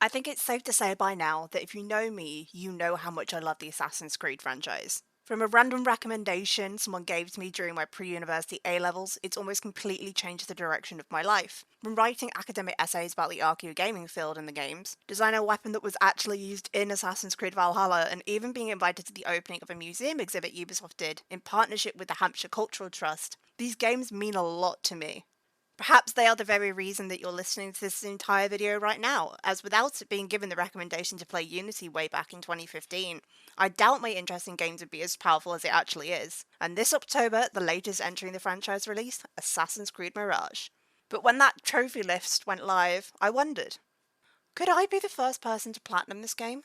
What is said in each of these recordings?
I think it's safe to say by now that if you know me, you know how much I love the Assassin's Creed franchise. From a random recommendation someone gave to me during my pre-university A-levels, it's almost completely changed the direction of my life. From writing academic essays about the arcade gaming field in the games, designing a weapon that was actually used in Assassin's Creed Valhalla, and even being invited to the opening of a museum exhibit Ubisoft did in partnership with the Hampshire Cultural Trust, these games mean a lot to me. Perhaps they are the very reason that you're listening to this entire video right now, as without being given the recommendation to play Unity way back in 2015, I doubt my interest in games would be as powerful as it actually is. And this October, the latest entry in the franchise released, Assassin's Creed Mirage. But when that trophy list went live, I wondered, could I be the first person to platinum this game?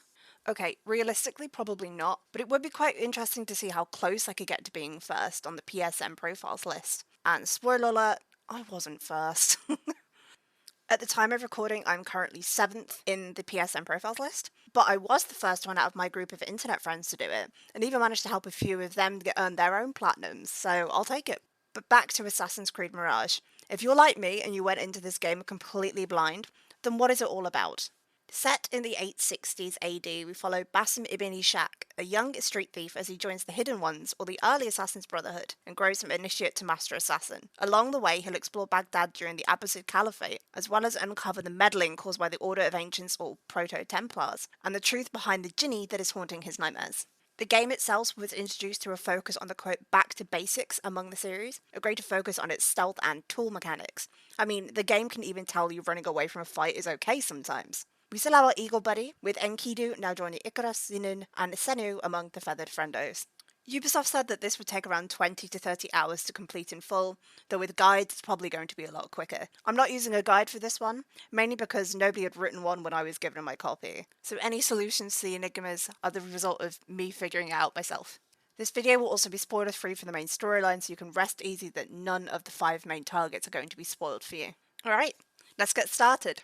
Okay, realistically, probably not, but it would be quite interesting to see how close I could get to being first on the PSN profiles list. And spoiler alert, I wasn't first. At the time of recording, I'm currently 7th in the PSN profiles list, but I was the first one out of my group of internet friends to do it, and even managed to help a few of them earn their own platinums, so I'll take it. But back to Assassin's Creed Mirage. If you're like me and you went into this game completely blind, then what is it all about? Set in the 860s AD, we follow Basim ibn Ishaq, a young street thief as he joins the Hidden Ones, or the early Assassin's Brotherhood, and grows from initiate to master assassin. Along the way, he'll explore Baghdad during the Abbasid Caliphate, as well as uncover the meddling caused by the Order of Ancients, or Proto-Templars, and the truth behind the jinni that is haunting his nightmares. The game itself was introduced through a focus on the quote back to basics among the series, a greater focus on its stealth and tool mechanics. I mean, the game can even tell you running away from a fight is okay sometimes. We still have our eagle buddy, with Enkidu now joining Icarus, Zinun, and Senu among the feathered friendos. Ubisoft said that this would take around 20 to 30 hours to complete in full, though with guides it's probably going to be a lot quicker. I'm not using a guide for this one, mainly because nobody had written one when I was given my copy, so any solutions to the enigmas are the result of me figuring it out myself. This video will also be spoiler free for the main storyline, so you can rest easy that none of the 5 main targets are going to be spoiled for you. Alright, let's get started.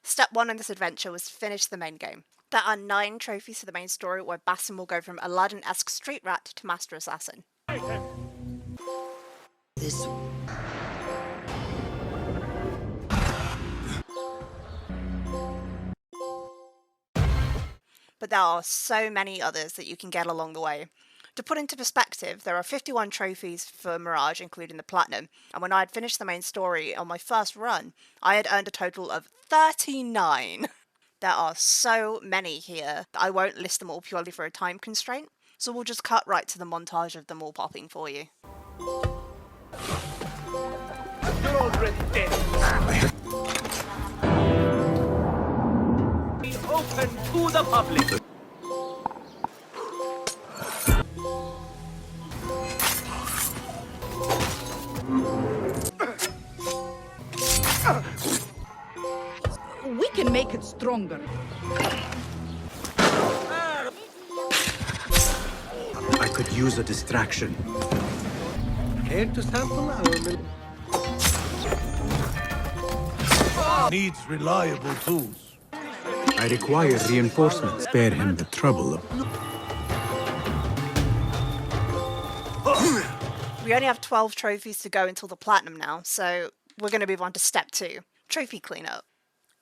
Step 1 in this adventure was to finish the main game. There are 9 trophies for the main story where Basim will go from Aladdin-esque street rat to master assassin. This But there are so many others that you can get along the way. To put into perspective, there are 51 trophies for Mirage, including the Platinum, and when I had finished the main story on my first run, I had earned a total of 39. There are so many here that I won't list them all purely for a time constraint, so we'll just cut right to the montage of them all popping for you. You're already dead. Be open to the public. we can make it stronger. I could use a distraction. Care to sample our Needs reliable tools. I require reinforcements. Spare him the trouble of... We only have 12 trophies to go until the Platinum now, so we're going to move on to step 2, trophy cleanup.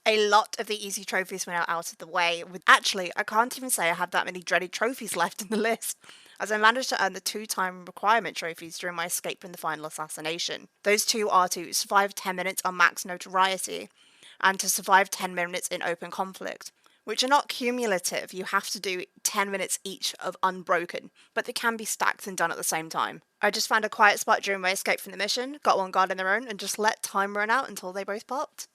A lot of the easy trophies were now out of the way. Actually, I can't even say I have that many dreaded trophies left in the list, as I managed to earn the 2-time requirement trophies during my escape from the final assassination. Those two are to survive 10 minutes on max notoriety, and to survive 10 minutes in open conflict, which are not cumulative. You have to do 10 minutes each of unbroken, but they can be stacked and done at the same time. I just found a quiet spot during my escape from the mission, got one guard in their own, and just let time run out until they both popped.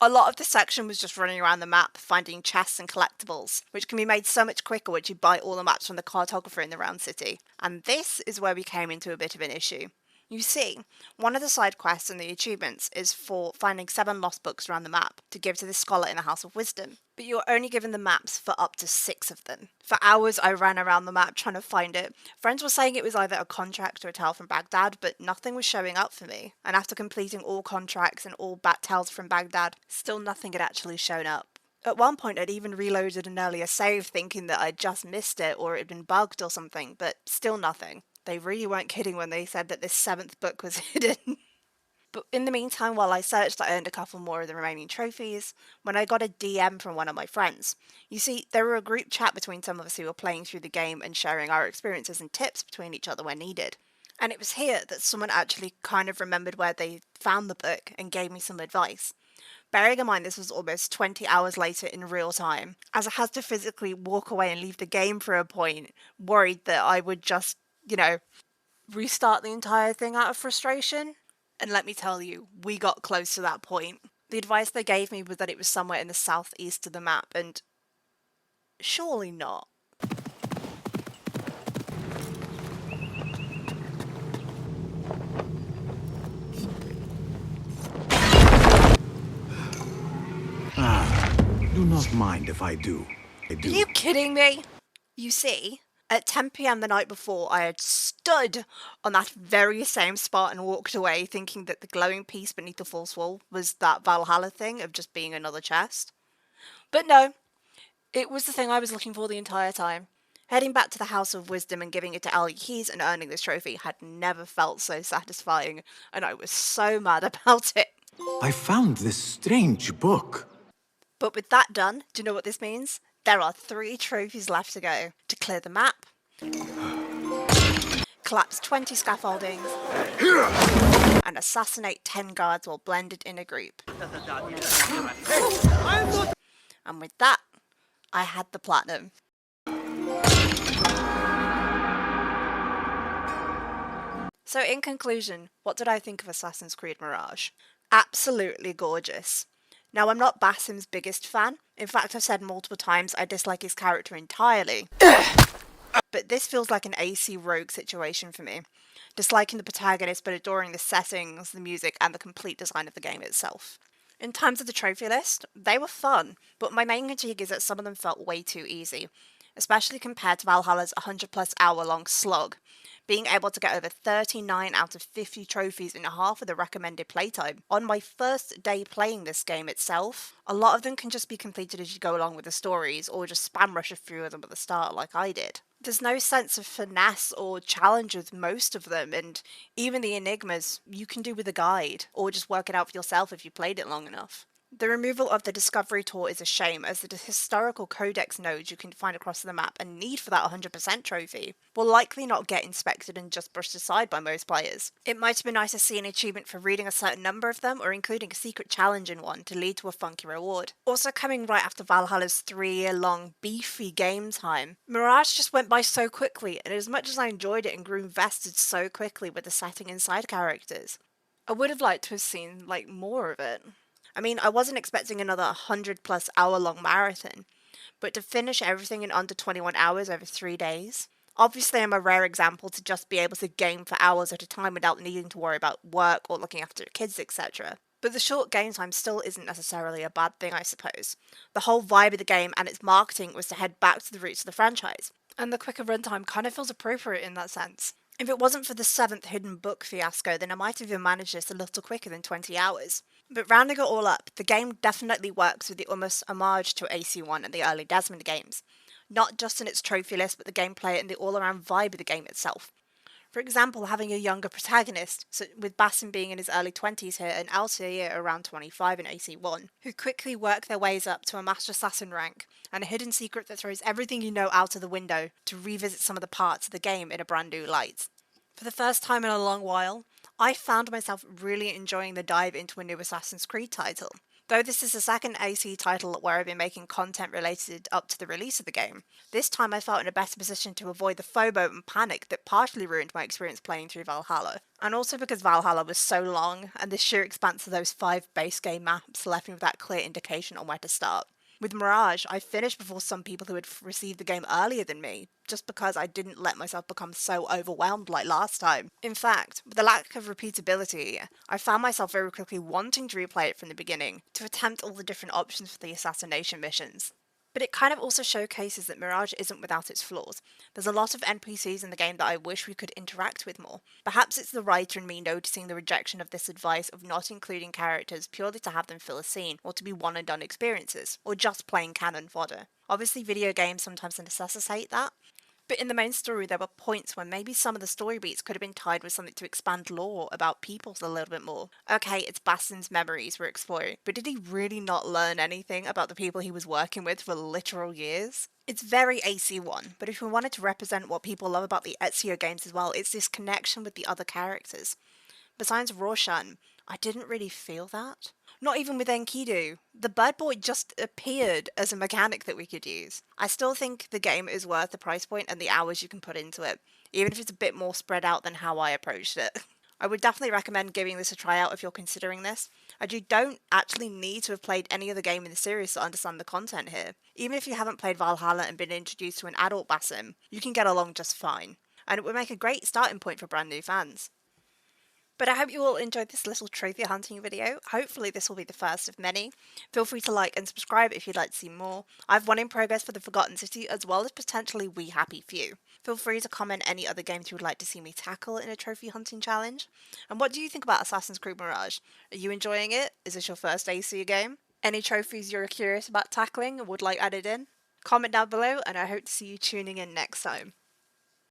A lot of this section was just running around the map, finding chests and collectibles, which can be made so much quicker once you buy all the maps from the cartographer in the round city. And this is where we came into a bit of an issue. You see, one of the side quests and the achievements is for finding 7 lost books around the map to give to the scholar in the House of Wisdom, but you're only given the maps for up to 6 of them. For hours I ran around the map trying to find it. Friends were saying it was either a contract or a tale from Baghdad, but nothing was showing up for me. And after completing all contracts and all tales from Baghdad, still nothing had actually shown up. At one point I'd even reloaded an earlier save thinking that I'd just missed it or it had been bugged or something, but still nothing. They really weren't kidding when they said that this 7th book was hidden. But in the meantime, while I searched, I earned a couple more of the remaining trophies when I got a DM from one of my friends. You see, there were a group chat between some of us who were playing through the game and sharing our experiences and tips between each other when needed. And it was here that someone actually kind of remembered where they found the book and gave me some advice. Bearing in mind this was almost 20 hours later in real time, as I had to physically walk away and leave the game for a point, worried that I would just, restart the entire thing out of frustration. And let me tell you, we got close to that point. The advice they gave me was that it was somewhere in the southeast of the map, and surely not. Do not mind if I do. I do. Are you kidding me? You see, at 10 p.m. the night before, I had stood on that very same spot and walked away thinking that the glowing piece beneath the false wall was that Valhalla thing of just being another chest. But no, it was the thing I was looking for the entire time. Heading back to the House of Wisdom and giving it to Ali Keys and earning this trophy had never felt so satisfying, and I was so mad about it. I found this strange book. But with that done, do you know what this means? There are 3 trophies left to go. To clear the map, collapse 20 scaffoldings, and assassinate 10 guards while blended in a group. And with that, I had the platinum. So in conclusion, what did I think of Assassin's Creed Mirage? Absolutely gorgeous. Now, I'm not Basim's biggest fan. In fact, I've said multiple times I dislike his character entirely. But this feels like an AC Rogue situation for me. Disliking the protagonist but adoring the settings, the music, and the complete design of the game itself. In terms of the trophy list, they were fun, but my main critique is that some of them felt way too easy, especially compared to Valhalla's 100+ hour long slog. Being able to get over 39 out of 50 trophies in half of the recommended playtime on my first day playing this game itself, a lot of them can just be completed as you go along with the stories or just spam rush a few of them at the start like I did. There's no sense of finesse or challenge with most of them, and even the enigmas you can do with a guide or just work it out for yourself if you played it long enough. The removal of the Discovery Tour is a shame, as the historical codex nodes you can find across the map and need for that 100% trophy will likely not get inspected and just brushed aside by most players. It might have been nice to see an achievement for reading a certain number of them or including a secret challenge in one to lead to a funky reward. Also coming right after Valhalla's 3-year-long beefy game time, Mirage just went by so quickly, and as much as I enjoyed it and grew invested so quickly with the setting and side characters, I would have liked to have seen more of it. I mean, I wasn't expecting another 100+ hour long marathon, but to finish everything in under 21 hours over 3 days? Obviously, I'm a rare example to just be able to game for hours at a time without needing to worry about work or looking after kids, etc. But the short game time still isn't necessarily a bad thing, I suppose. The whole vibe of the game and its marketing was to head back to the roots of the franchise, and the quicker runtime kind of feels appropriate in that sense. If it wasn't for the 7th hidden book fiasco, then I might have even managed this a little quicker than 20 hours. But rounding it all up, the game definitely works with the almost homage to AC1 and the early Desmond games. Not just in its trophy list, but the gameplay and the all-around vibe of the game itself. For example, having a younger protagonist, so with Basim being in his early 20s here and Altair around 25 in AC1, who quickly work their ways up to a Master Assassin rank, and a hidden secret that throws everything you know out of the window to revisit some of the parts of the game in a brand new light. For the first time in a long while, I found myself really enjoying the dive into a new Assassin's Creed title. Though this is the second AC title where I've been making content related up to the release of the game, this time I felt in a better position to avoid the FOMO and panic that partially ruined my experience playing through Valhalla. And also because Valhalla was so long, and the sheer expanse of those 5 base game maps left me with that clear indication on where to start. With Mirage, I finished before some people who had received the game earlier than me, just because I didn't let myself become so overwhelmed like last time. In fact, with the lack of repeatability, I found myself very quickly wanting to replay it from the beginning, to attempt all the different options for the assassination missions. But it kind of also showcases that Mirage isn't without its flaws. There's a lot of NPCs in the game that I wish we could interact with more. Perhaps it's the writer in me noticing the rejection of this advice of not including characters purely to have them fill a scene, or to be one and done experiences, or just plain canon fodder. Obviously video games sometimes necessitate that, But in the main story, there were points where maybe some of the story beats could have been tied with something to expand lore about peoples a little bit more. Okay, it's Bastion's memories we're exploring, but did he really not learn anything about the people he was working with for literal years? It's very AC1, but if we wanted to represent what people love about the Ezio games as well, it's this connection with the other characters. Besides Roshan, I didn't really feel that. Not even with Enkidu. The bird boy just appeared as a mechanic that we could use. I still think the game is worth the price point and the hours you can put into it, even if it's a bit more spread out than how I approached it. I would definitely recommend giving this a try out if you're considering this, as you don't actually need to have played any other game in the series to understand the content here. Even if you haven't played Valhalla and been introduced to an adult Basim, you can get along just fine, and it would make a great starting point for brand new fans. But I hope you all enjoyed this little trophy hunting video. Hopefully this will be the first of many. Feel free to like and subscribe if you'd like to see more. I have one in progress for the Forgotten City as well as potentially We Happy Few. Feel free to comment any other games you would like to see me tackle in a trophy hunting challenge. And what do you think about Assassin's Creed Mirage? Are you enjoying it? Is this your first AC game? Any trophies you're curious about tackling and would like added in? Comment down below and I hope to see you tuning in next time.